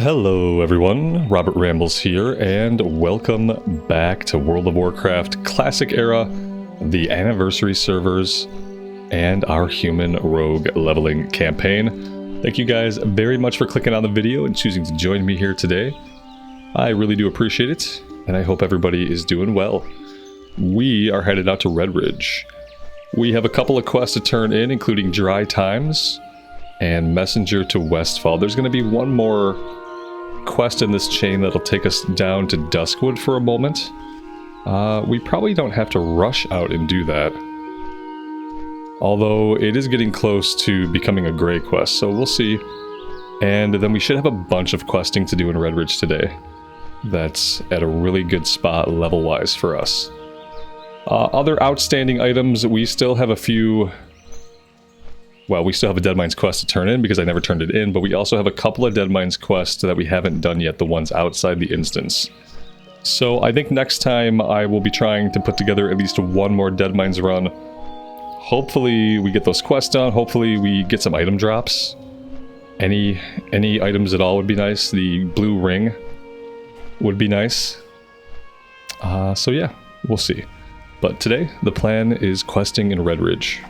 Hello everyone, Robert Rambles here, and welcome back to World of Warcraft Classic Era, the Anniversary servers, and our Human Rogue leveling campaign. Thank you guys very much for clicking on the video and choosing to join me here today. I really do appreciate it, and I hope everybody is doing well. We are headed out to Redridge. We have a couple of quests to turn in, including Dry Times and Messenger to Westfall. There's going to be one more quest in this chain that'll take us down to Duskwood for a moment. We probably don't have to rush out and do that, although it is getting close to becoming a gray quest, so we'll see. And then we should have a bunch of questing to do in Redridge today. That's at a really good spot level-wise for us. Other outstanding items, we still have a few... Well, we still have a Dead Mines quest to turn in because I never turned it in, but we also have a couple of Dead Mines quests that we haven't done yet, the ones outside the instance. So I think next time I will be trying to put together at least one more Dead Mines run. Hopefully we get those quests done, hopefully we get some item drops. Any items at all would be nice. The blue ring would be nice. So yeah, we'll see. But today, the plan is questing in Redridge.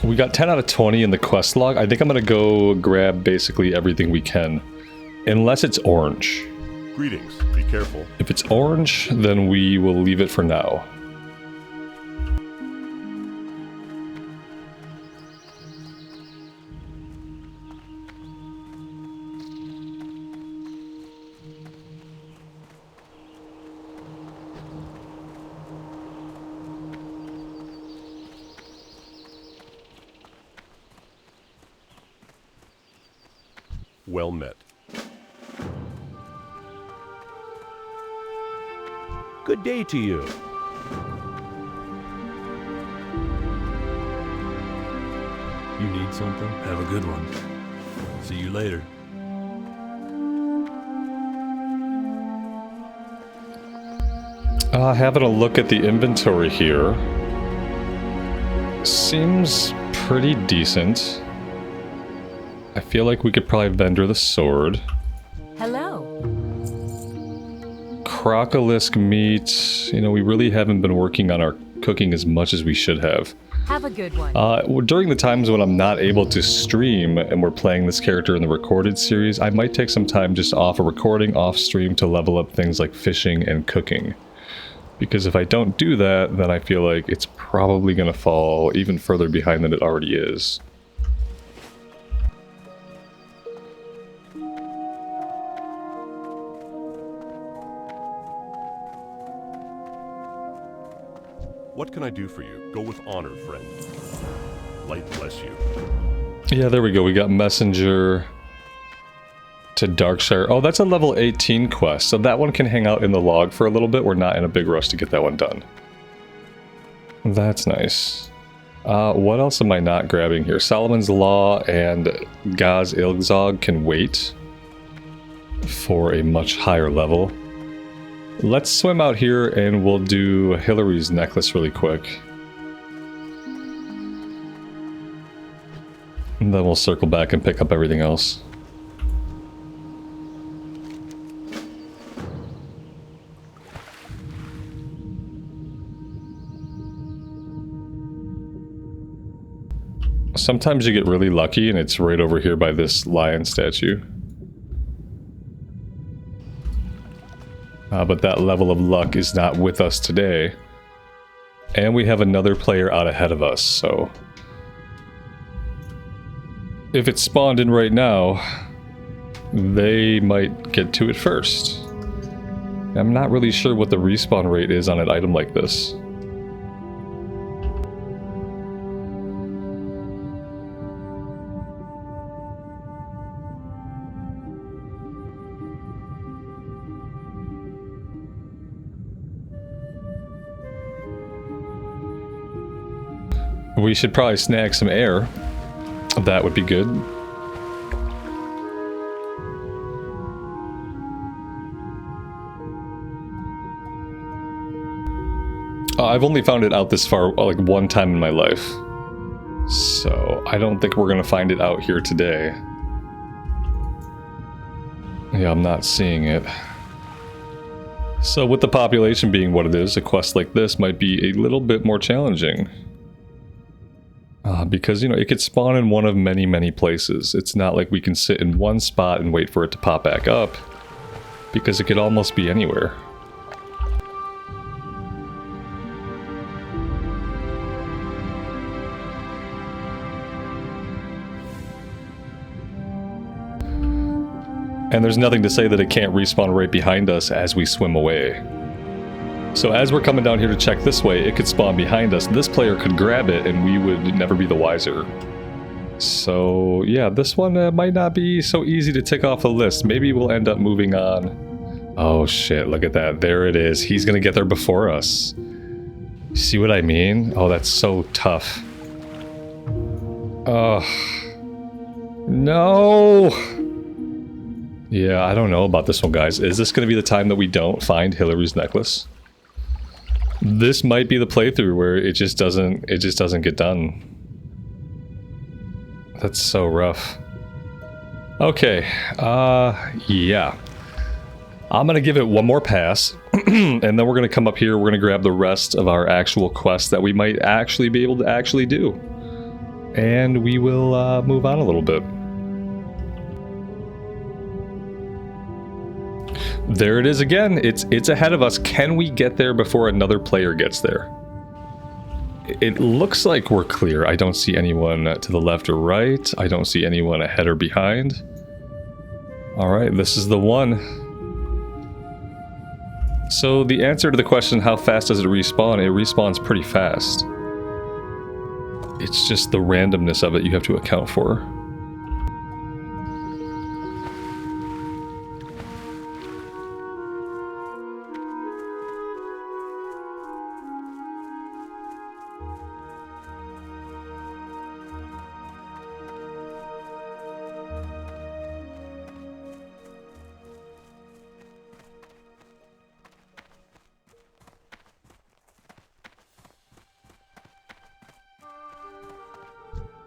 We got 10 out of 20 in the quest log. I think I'm gonna go grab basically everything we can. Unless it's orange. Greetings, be careful. If it's orange, then we will leave it for now. Well met. Good day to you. You need something? Have a good one. See you later. Having a look at the inventory here. Seems pretty decent. I feel like we could probably vendor the sword. Hello. Crocolisk meat. You know, we really haven't been working on our cooking as much as we should have. Have a good one. During the times when I'm not able to stream and we're playing this character in the recorded series, I might take some time just off a recording, off stream to level up things like fishing and cooking. Because if I don't do that, then I feel like it's probably going to fall even further behind than it already is. What can I do for you? Go with honor, friend. Light bless you. Yeah, there we go. We got Messenger to Darkshire. Oh, that's a level 18 quest, so that one can hang out in the log for a little bit. We're not in a big rush to get that one done. That's nice. What else am I not grabbing here? Solomon's Law and Gaz Ilgzog can wait for a much higher level. Let's swim out here and we'll do Hillary's necklace really quick. And then we'll circle back and pick up everything else. Sometimes you get really lucky and it's right over here by this lion statue. But that level of luck is not with us today. And we have another player out ahead of us, so... if it's spawned in right now, they might get to it first. I'm not really sure what the respawn rate is on an item like this. We should probably snag some air. That would be good. I've only found it out this far like one time in my life. So I don't think we're going to find it out here today. Yeah, I'm not seeing it. So with the population being what it is, a quest like this might be a little bit more challenging. Because, you know, it could spawn in one of many, many places. It's not like we can sit in one spot and wait for it to pop back up, because it could almost be anywhere. And there's nothing to say that it can't respawn right behind us as we swim away. So as we're coming down here to check this way, it could spawn behind us. This player could grab it and we would never be the wiser. So yeah, this one might not be so easy to tick off the list. Maybe we'll end up moving on. Oh shit, look at that. There it is. He's gonna get there before us. See what I mean? Oh, that's so tough. Ugh. No! Yeah, I don't know about this one, guys. Is this going to be the time that we don't find Hillary's necklace? This might be the playthrough where it just doesn't get done. That's so rough. Okay, yeah. I'm going to give it one more pass, and then we're going to come up here, we're going to grab the rest of our actual quests that we might actually be able to actually do. And we will move on a little bit. There it is again. It's ahead of us. Can we get there before another player gets there? It looks like we're clear. I don't see anyone to the left or right. I don't see anyone ahead or behind. Alright, this is the one. So the answer to the question, how fast does it respawn? It respawns pretty fast. It's just the randomness of it you have to account for.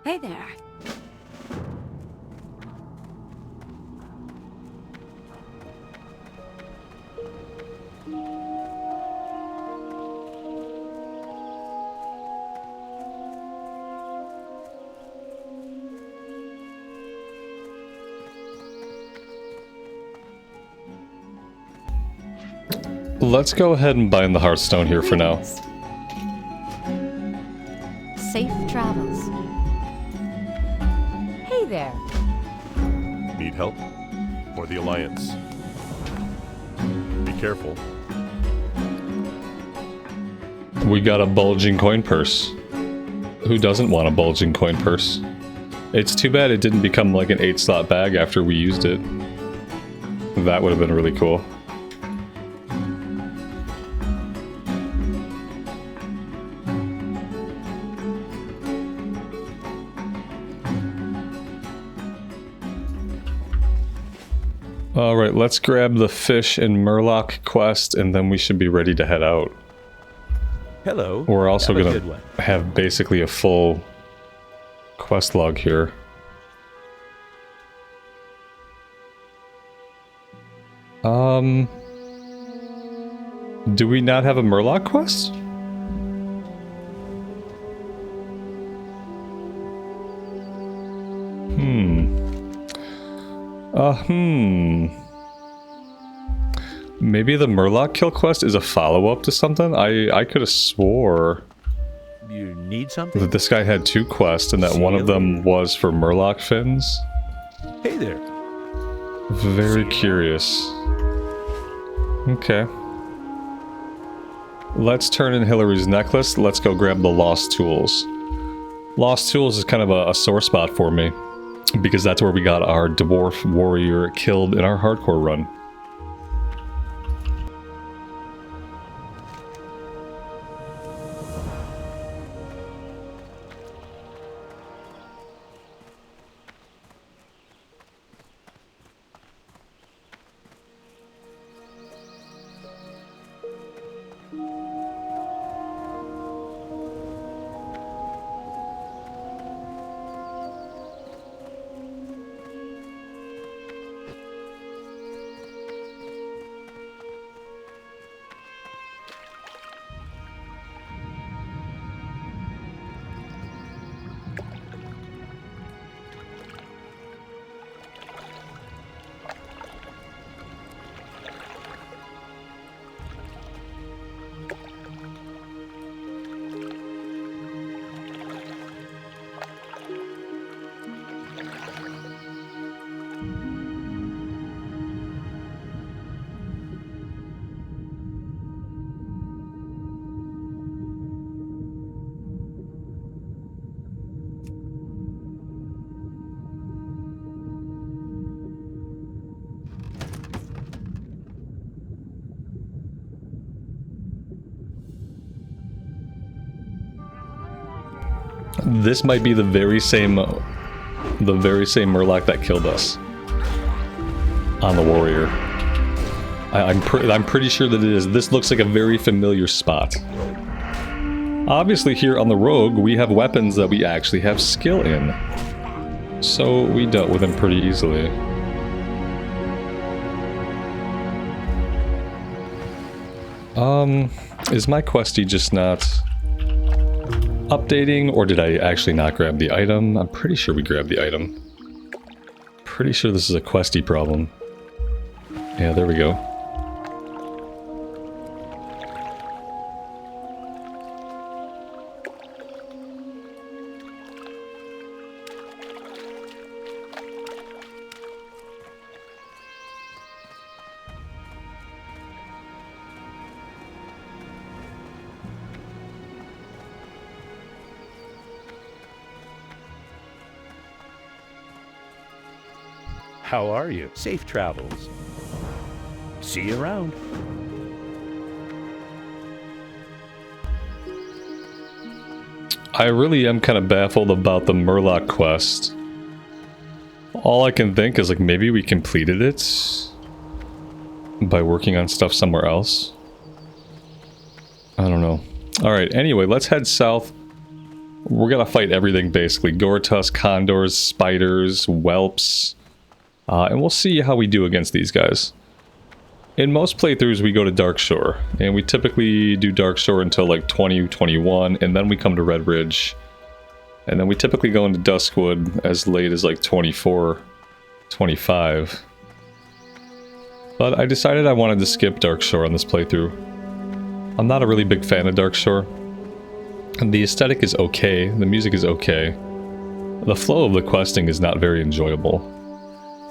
Hey there. Let's go ahead and bind the Hearthstone here for now. Safe travels. Hey there. Need help? Or the Alliance? Be careful. We got a bulging coin purse. Who doesn't want a bulging coin purse? It's too bad it didn't become like an 8-slot bag after we used it. That would have been really cool. Alright, let's grab the fish and Murloc quest and then we should be ready to head out. Hello. We're also Have a going good one. to have basically a full quest log here. Do we not have a Murloc quest? Maybe the Murloc kill quest is a follow-up to something? I could have swore You need something? that this guy had 2 quests and that one of them was for Murloc fins. Hey there. Very curious. Okay. Let's turn in Hillary's necklace. Let's go grab the Lost Tools. Lost Tools is kind of a sore spot for me, because that's where we got our dwarf warrior killed in our hardcore run. This might be the very same Murloc that killed us on the warrior. I'm pretty sure that it is. This looks like a very familiar spot. Obviously here on the rogue, we have weapons that we actually have skill in. So we dealt with him pretty easily. Is my questy just not updating, or did I actually not grab the item? I'm pretty sure we grabbed the item. Pretty sure this is a questy problem. Yeah, there we go. How are you? Safe travels. See you around. I really am kind of baffled about the Murloc quest. All I can think is like maybe we completed it by working on stuff somewhere else. I don't know. Alright, anyway, let's head south. We're gonna fight everything basically. Gortus, condors, spiders, whelps. And we'll see how we do against these guys. In most playthroughs we go to Darkshore, and we typically do Darkshore until like 2021, and then we come to Redridge. And then we typically go into Duskwood as late as like 24, 25. But I decided I wanted to skip Darkshore on this playthrough. I'm not a really big fan of Darkshore. And the aesthetic is okay, the music is okay. The flow of the questing is not very enjoyable.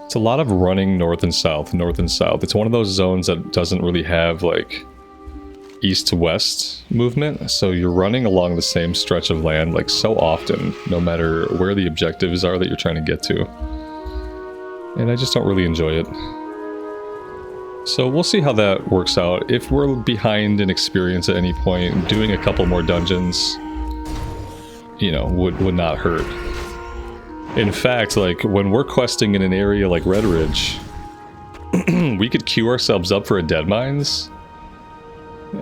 It's a lot of running north and south, north and south. It's one of those zones that doesn't really have like east to west movement, so you're running along the same stretch of land like so often, no matter where the objectives are that you're trying to get to. And I just don't really enjoy it. So we'll see how that works out. If we're behind in experience at any point, doing a couple more dungeons, you know, would not hurt. In fact, like, when we're questing in an area like Redridge, we could queue ourselves up for a Deadmines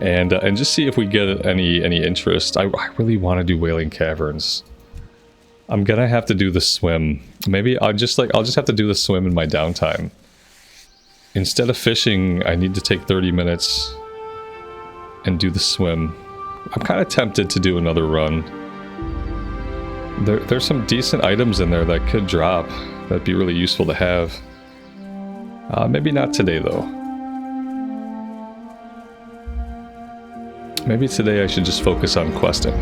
and just see if we get any interest. I really want to do Wailing Caverns. I'm gonna have to do the swim. Maybe I'll just have to do the swim in my downtime. Instead of fishing, I need to take 30 minutes and do the swim. I'm kind of tempted to do another run. There's some decent items in there that could drop. That'd be really useful to have. Maybe not today, though. Maybe today I should just focus on questing.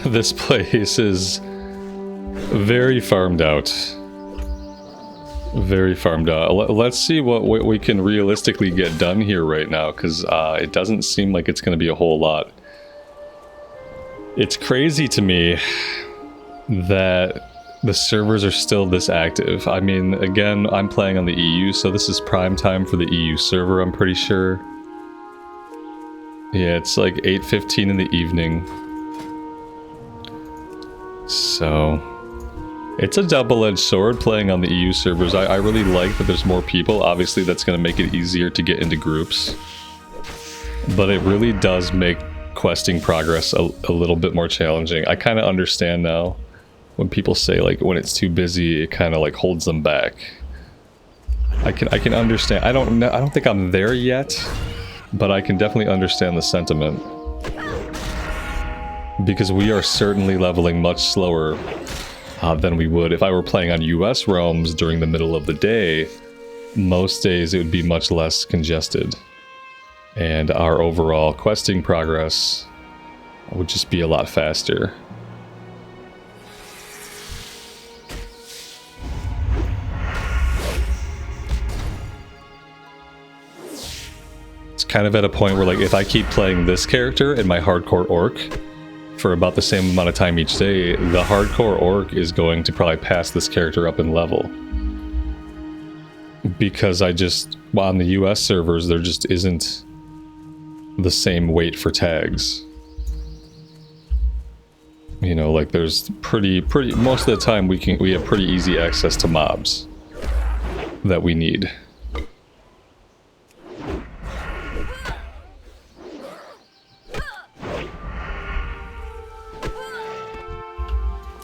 This place is very farmed out. Very farmed out. Let's see what we can realistically get done here right now, because it doesn't seem like it's going to be a whole lot. It's crazy to me that the servers are still this active. I mean, again, I'm playing on the EU, so this is prime time for the EU server, I'm pretty sure. Yeah, it's like 8:15 in the evening. So, it's a double-edged sword playing on the EU servers. I really like that there's more people. Obviously, that's going to make it easier to get into groups. But it really does make questing progress a little bit more challenging. I kind of understand now when people say, like, when it's too busy, it kind of, like, holds them back. I can understand. I don't know. I don't think I'm there yet, but I can definitely understand the sentiment. Because we are certainly leveling much slower than we would if I were playing on US realms during the middle of the day. Most days it would be much less congested. And our overall questing progress would just be a lot faster. It's kind of at a point where, like, if I keep playing this character and my hardcore orc for about the same amount of time each day, the hardcore orc is going to probably pass this character up in level. Because well, on the US servers, there just isn't the same wait for tags. You know, like, there's pretty most of the time we have pretty easy access to mobs that we need.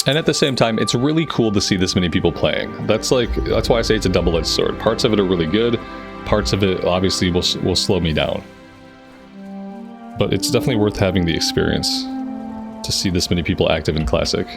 And at the same time, it's really cool to see this many people playing. That's why I say it's a double-edged sword. Parts of it are really good, parts of it obviously will slow me down. But it's definitely worth having the experience to see this many people active in Classic.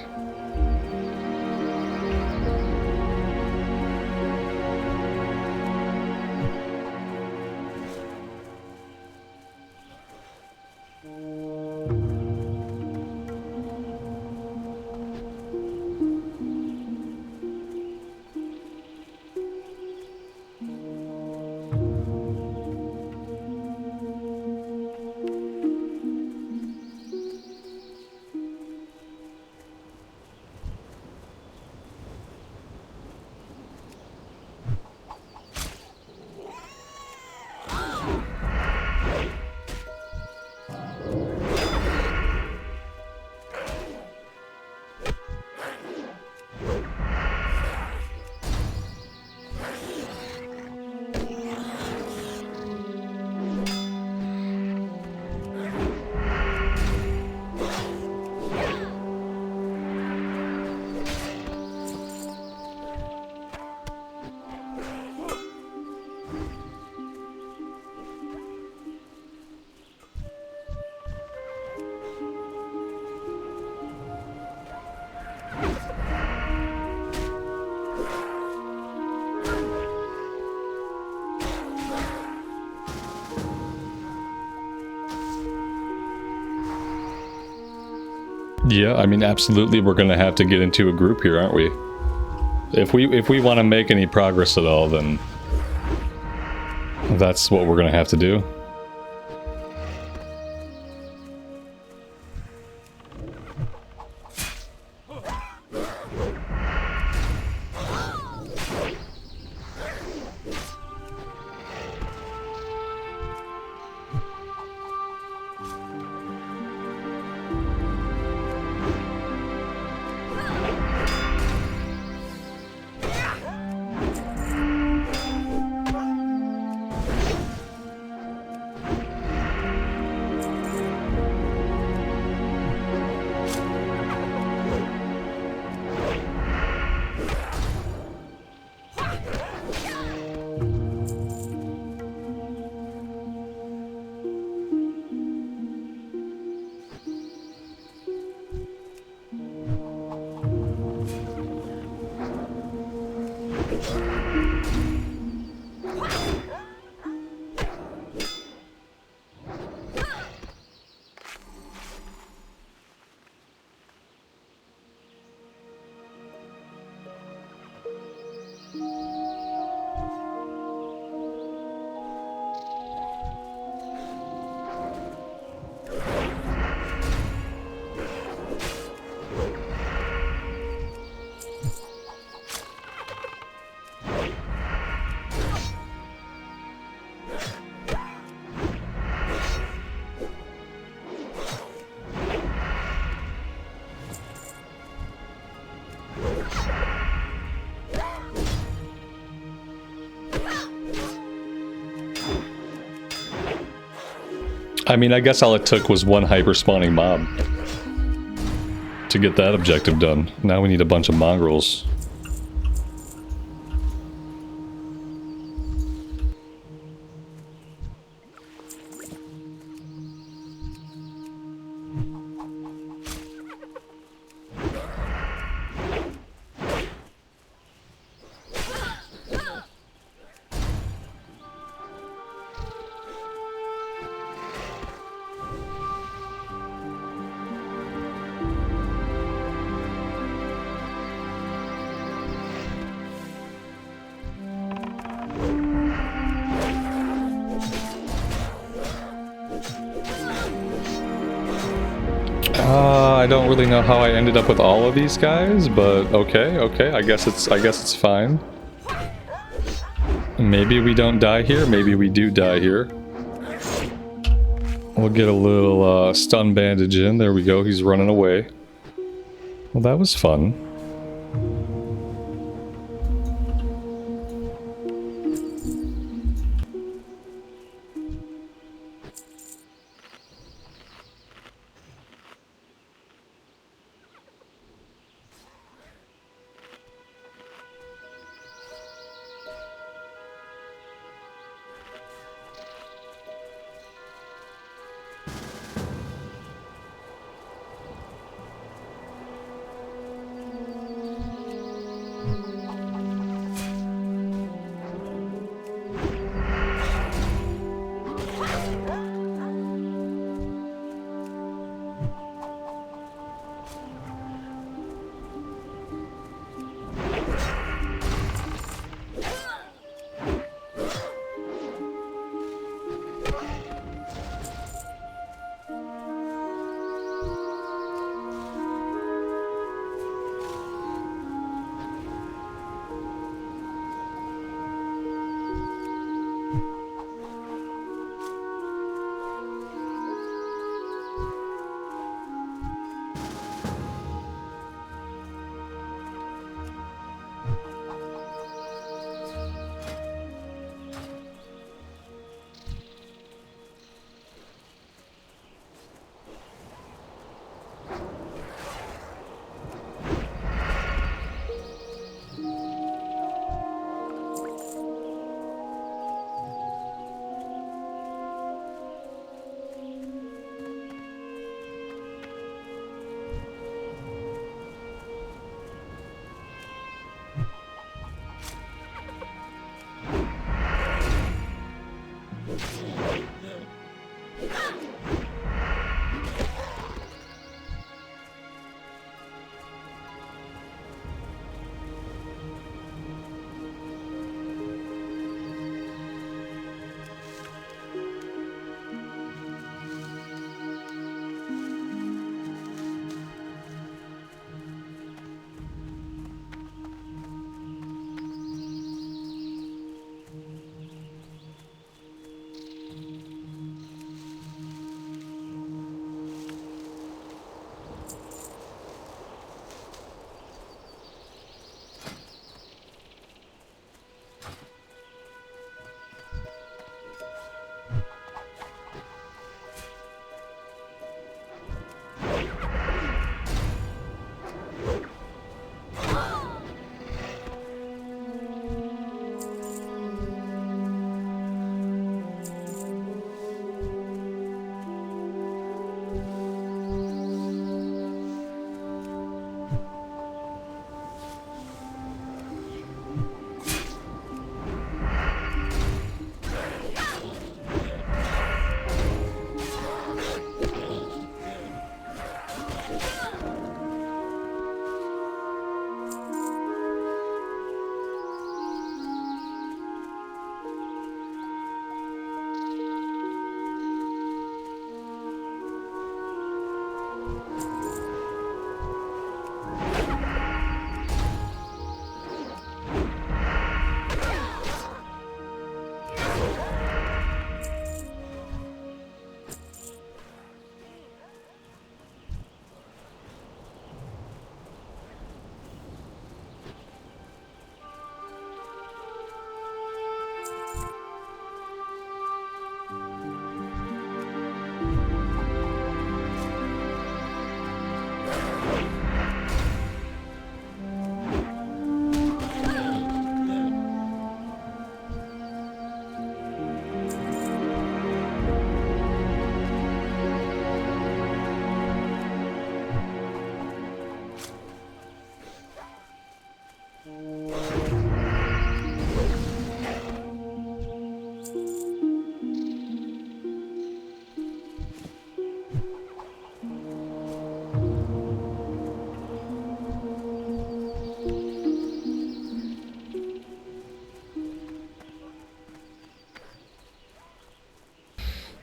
Yeah, I mean, absolutely, we're gonna have to get into a group here, aren't we? If we want to make any progress at all, then that's what we're gonna have to do. I mean, I guess all it took was one hyper-spawning mob to get that objective done. Now we need a bunch of mongrels. I don't really know how I ended up with all of these guys, but okay. I guess it's fine. Maybe we don't die here. Maybe we do die here. We'll get a little stun bandage in. There we go. He's running away. Well, that was fun.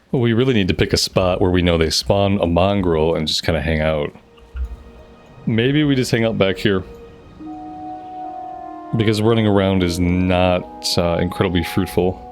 Well, we really need to pick a spot where we know they spawn a mongrel and just kind of hang out. Maybe we just hang out back here. Because running around is not incredibly fruitful.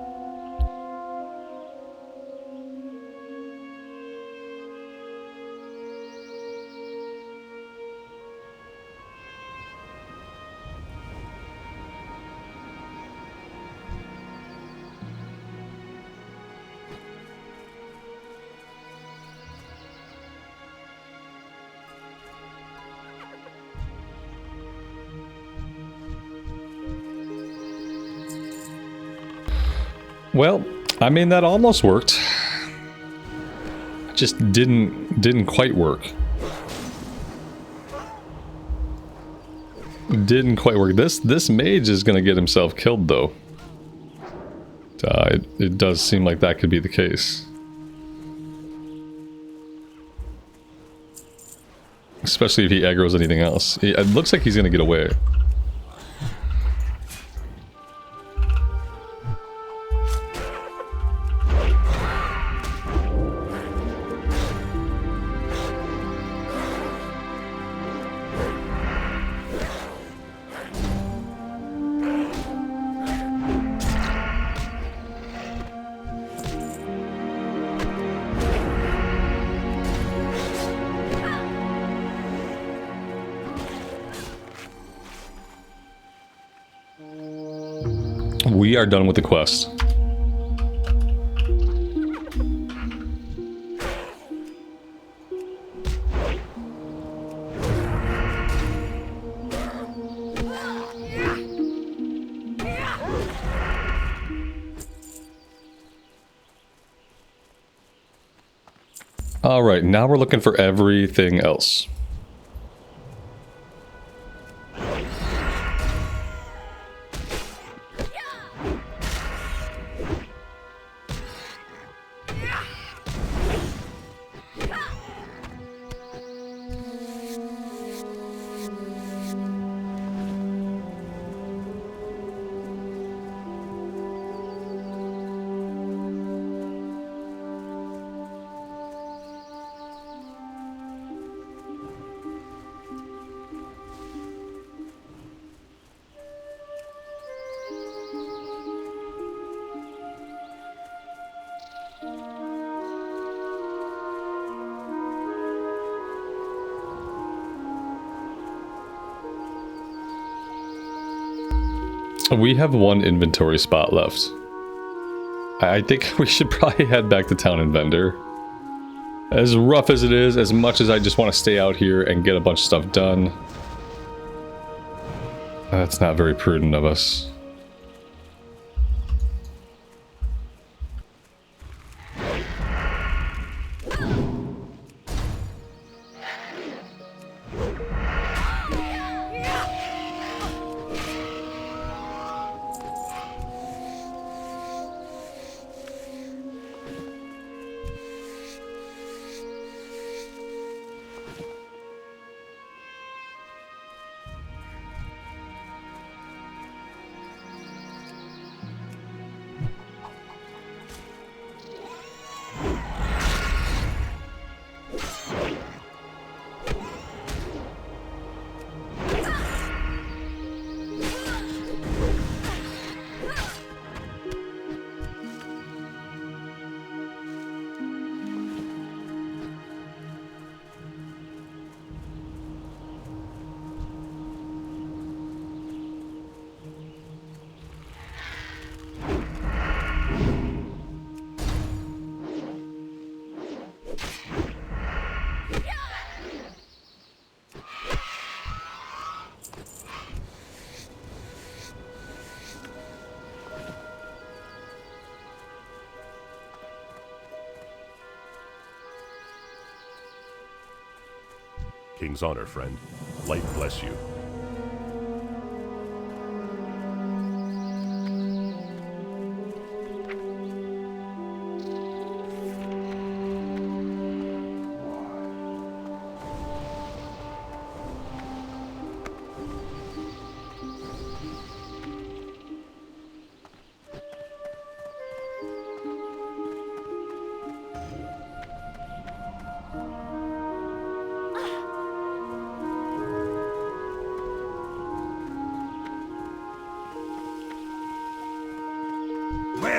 Well, I mean, that almost worked. Just didn't quite work. Didn't quite work. This mage is gonna get himself killed, though. It does seem like that could be the case. Especially if he aggroes anything else. It looks like he's gonna get away. We are done with the quest. Alright, now we're looking for everything else. We have one inventory spot left. I think we should probably head back to town and vendor. As rough as it is, as much as I just want to stay out here and get a bunch of stuff done, that's not very prudent of us. King's honor, friend. Light bless you.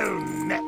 Well met.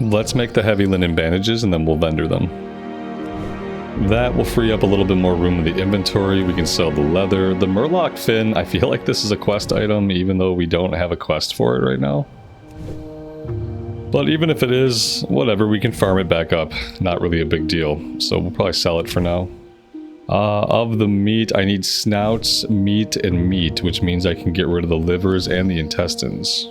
Let's make the heavy linen bandages and then we'll vendor them. That will free up a little bit more room in the inventory. We can sell the leather. The Murloc fin, I feel like this is a quest item even though we don't have a quest for it right now. But even if it is, whatever, we can farm it back up. Not really a big deal. So we'll probably sell it for now. Of the meat, I need snouts, meat, and meat, which means I can get rid of the livers and the intestines.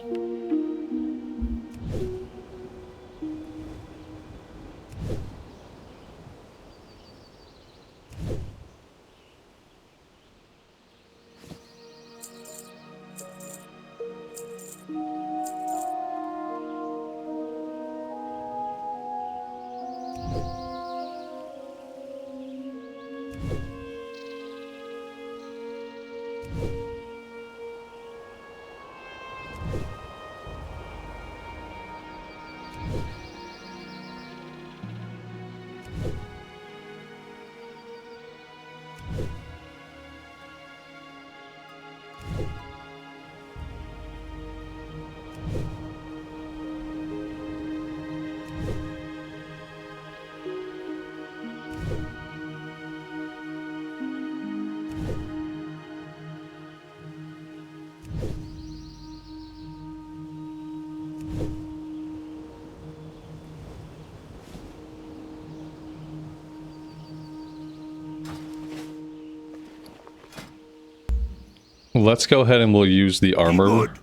Let's go ahead and we'll use the armor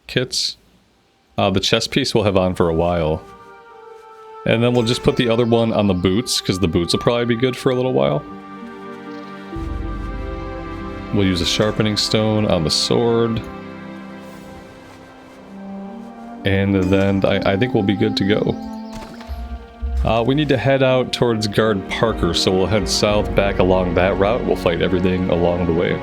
kits. The chest piece we'll have on for a while. And then we'll just put the other one on the boots, because the boots will probably be good for a little while. We'll use a sharpening stone on the sword. And then I think we'll be good to go. We need to head out towards Guard Parker, so we'll head south back along that route. We'll fight everything along the way.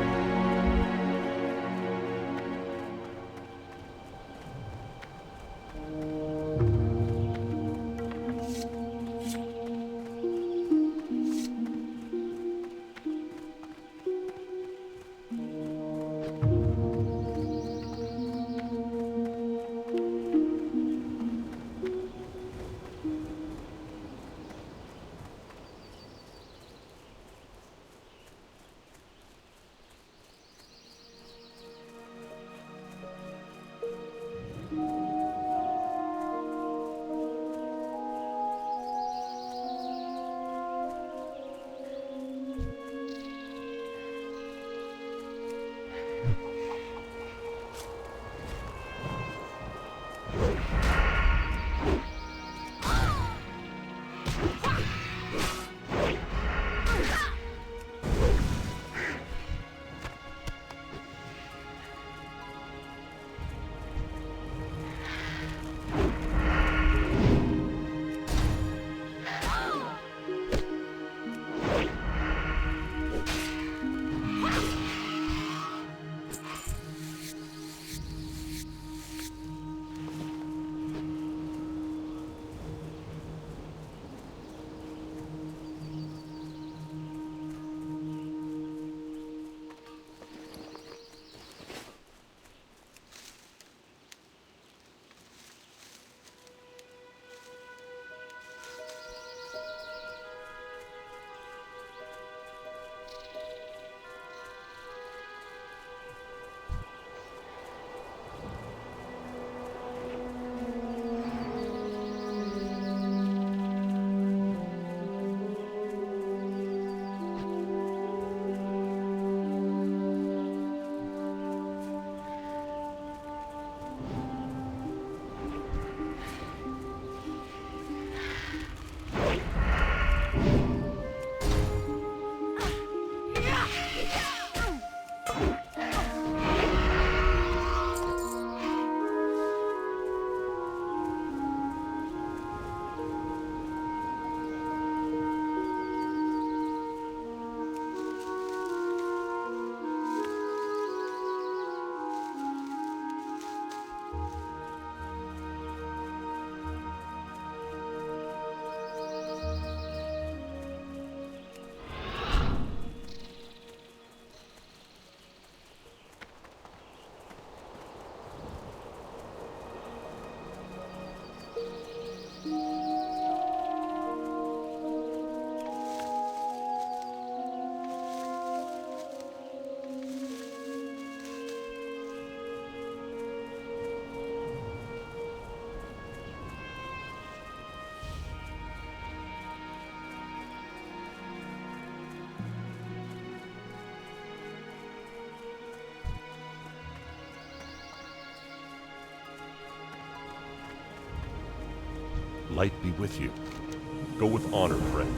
Light be with you. Go with honor, friend.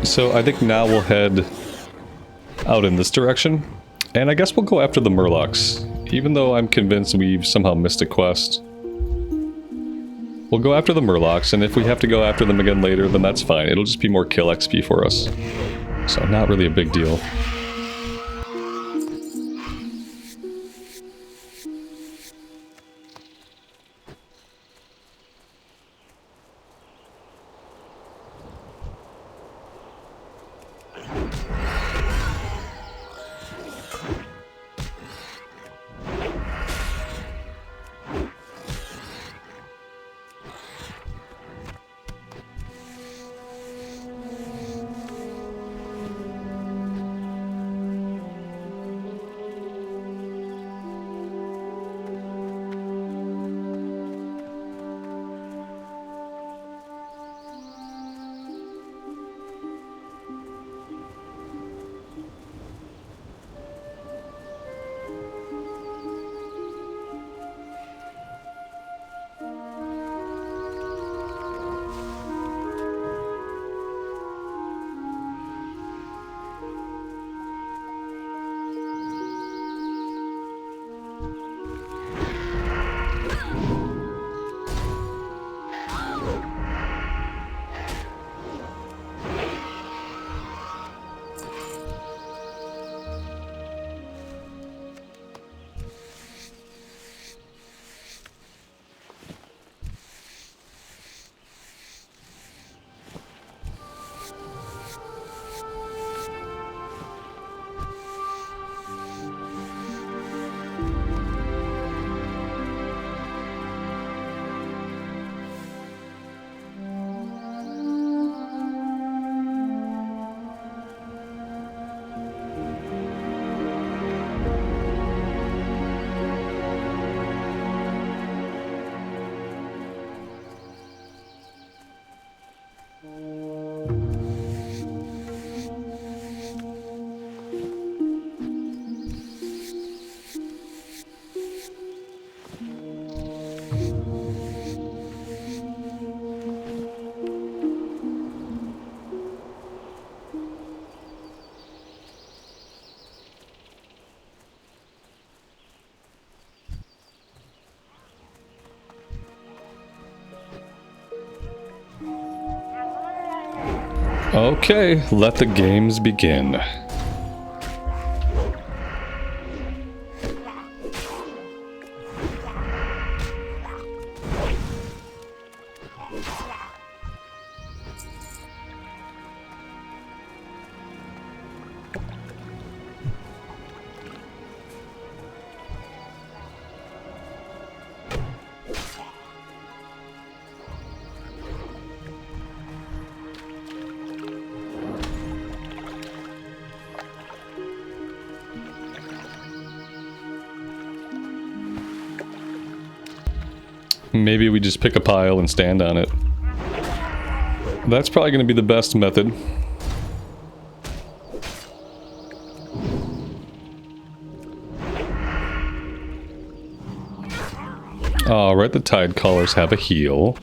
So I think now we'll head out in this direction, and I guess we'll go after the Murlocs, even though I'm convinced we've somehow missed a quest. We'll go after the Murlocs, and if we have to go after them again later, then that's fine. It'll just be more kill XP for us. So not really a big deal. Okay, let the games begin. Maybe we just pick a pile and stand on it. That's probably going to be the best method. Alright, the tide callers have a heal.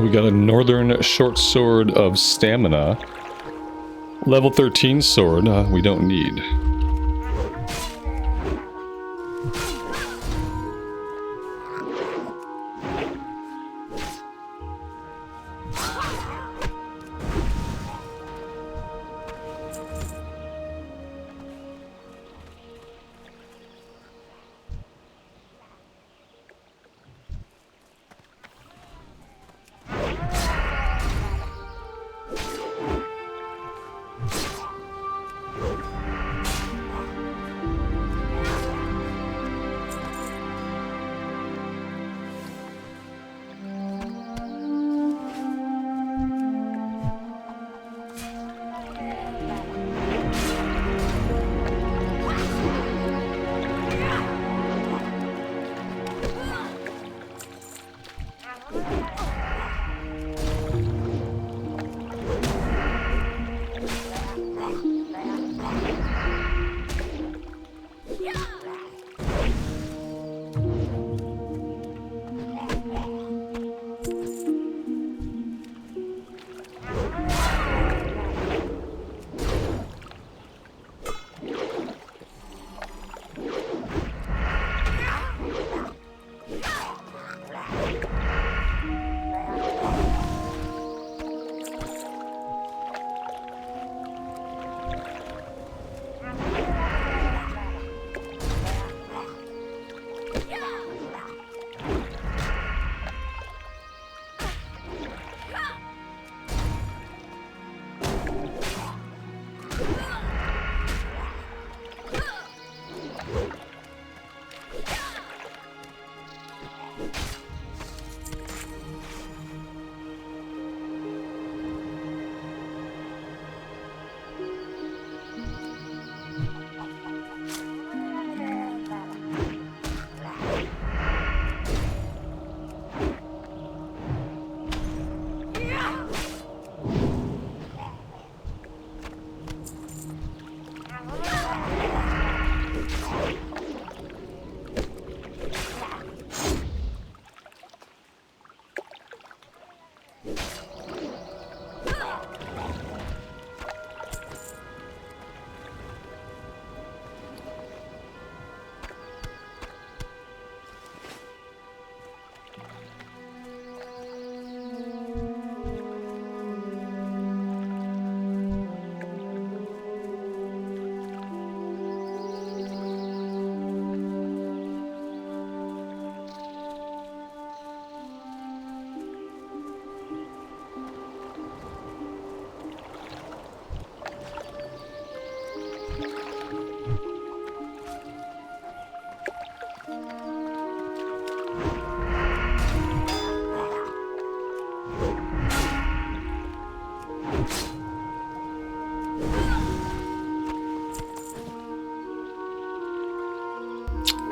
We got a northern short sword of stamina. Level 13 sword we don't need.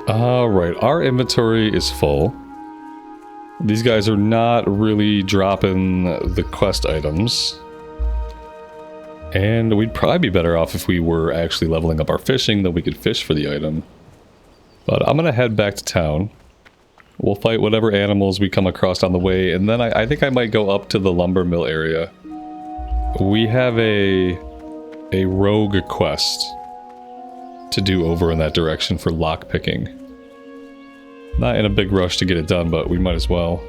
Alright, our inventory is full. These guys are not really dropping the quest items. And we'd probably be better off if we were actually leveling up our fishing, that we could fish for the item. But I'm gonna head back to town. We'll fight whatever animals we come across on the way, and then I think I might go up to the lumber mill area. We have a rogue quest to do over in that direction for lockpicking. Not in a big rush to get it done, but we might as well.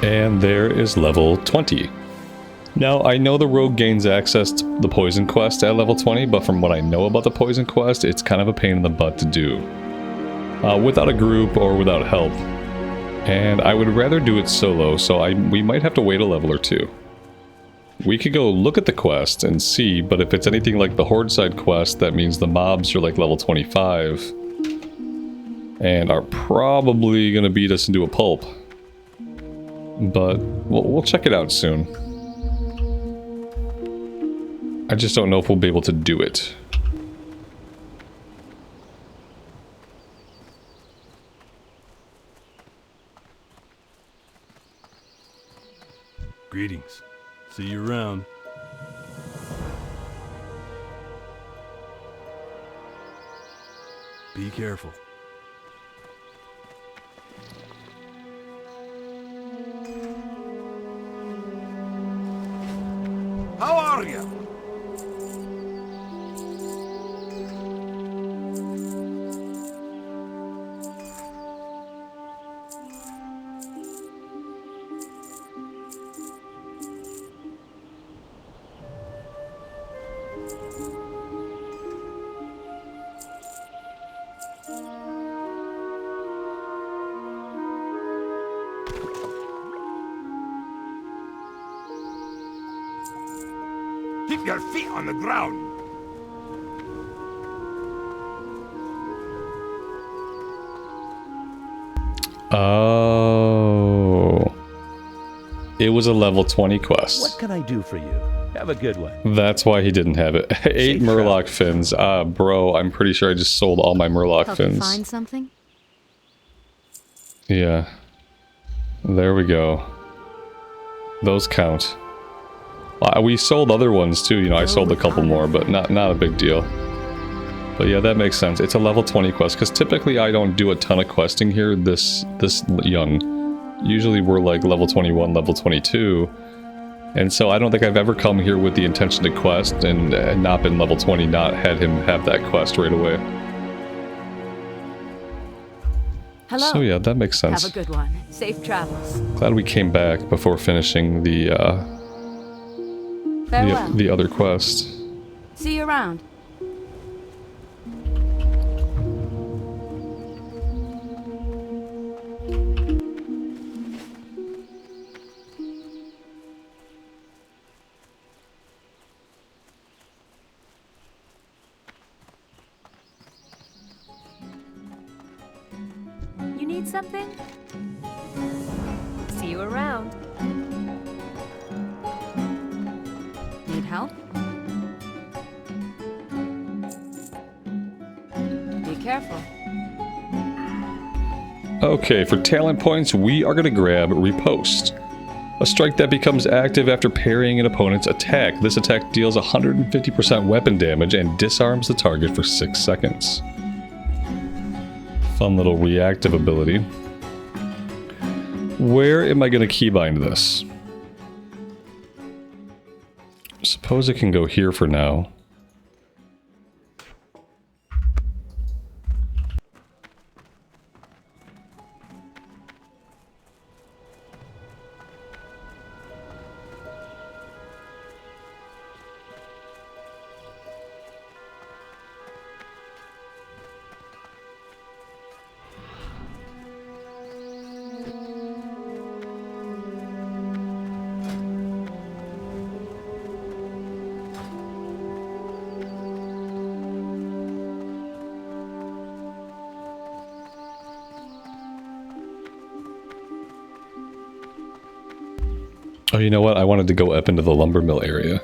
And there is level 20. Now, I know the rogue gains access to the poison quest at level 20, but from what I know about the poison quest, it's kind of a pain in the butt to do. Without a group or without help. And I would rather do it solo, so we might have to wait a level or two. We could go look at the quest and see, but if it's anything like the Horde side quest, that means the mobs are like level 25. And are probably going to beat us into a pulp. But we'll check it out soon. I just don't know if we'll be able to do it. Greetings. See you around. Be careful. How are you? Keep your feet on the ground. Oh. It was a level 20 quest. What can I do for you? Have a good one. That's why he didn't have it. 8 Safe Murloc travels. fins. Bro, I'm pretty sure I just sold all my Murloc Help you fins. find something? Yeah. There we go. Those count. We sold other ones too, you know, I sold a couple more, but not a big deal. But yeah, that makes sense. It's a level 20 quest, because typically I don't do a ton of questing here this young. Usually we're like level 21, level 22. And so I don't think I've ever come here with the intention to quest and not been level 20, not had him have that quest right away. Hello. So yeah, that makes sense. Have a good one. Safe travels. Glad we came back before finishing the Farewell. the other quest. See you around. You need something? See you around. Need help? Be careful. Okay, for talent points, we are going to grab Riposte. A strike that becomes active after parrying an opponent's attack. This attack deals 150% weapon damage and disarms the target for 6 seconds. Fun little reactive ability. Where am I going to keybind this? Suppose it can go here for now. Oh, you know what? I wanted to go up into the lumber mill area.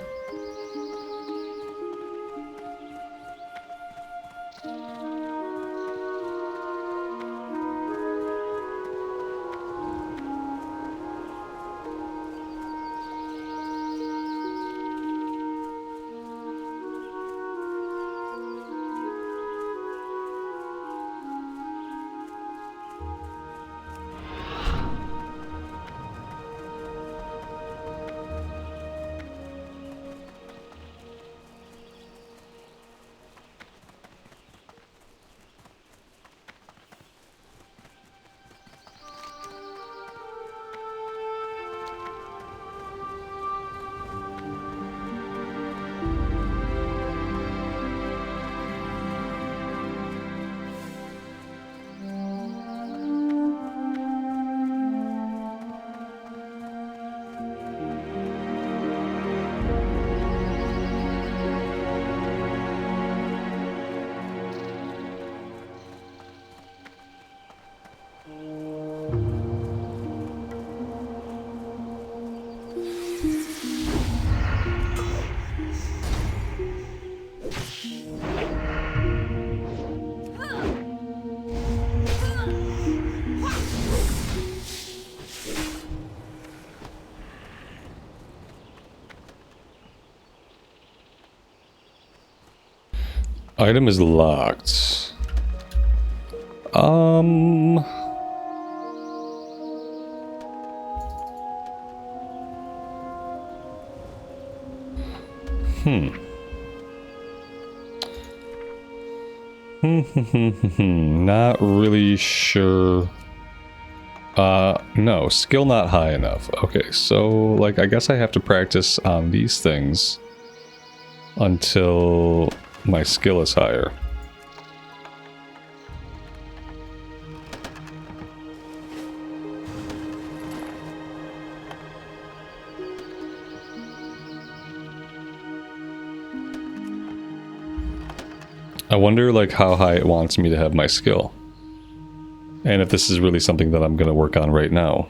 Item is locked. Not really sure. No, skill not high enough. Okay, so, like, I guess I have to practice on these things until my skill is higher. I wonder, like, how high it wants me to have my skill. And if this is really something that I'm going to work on right now.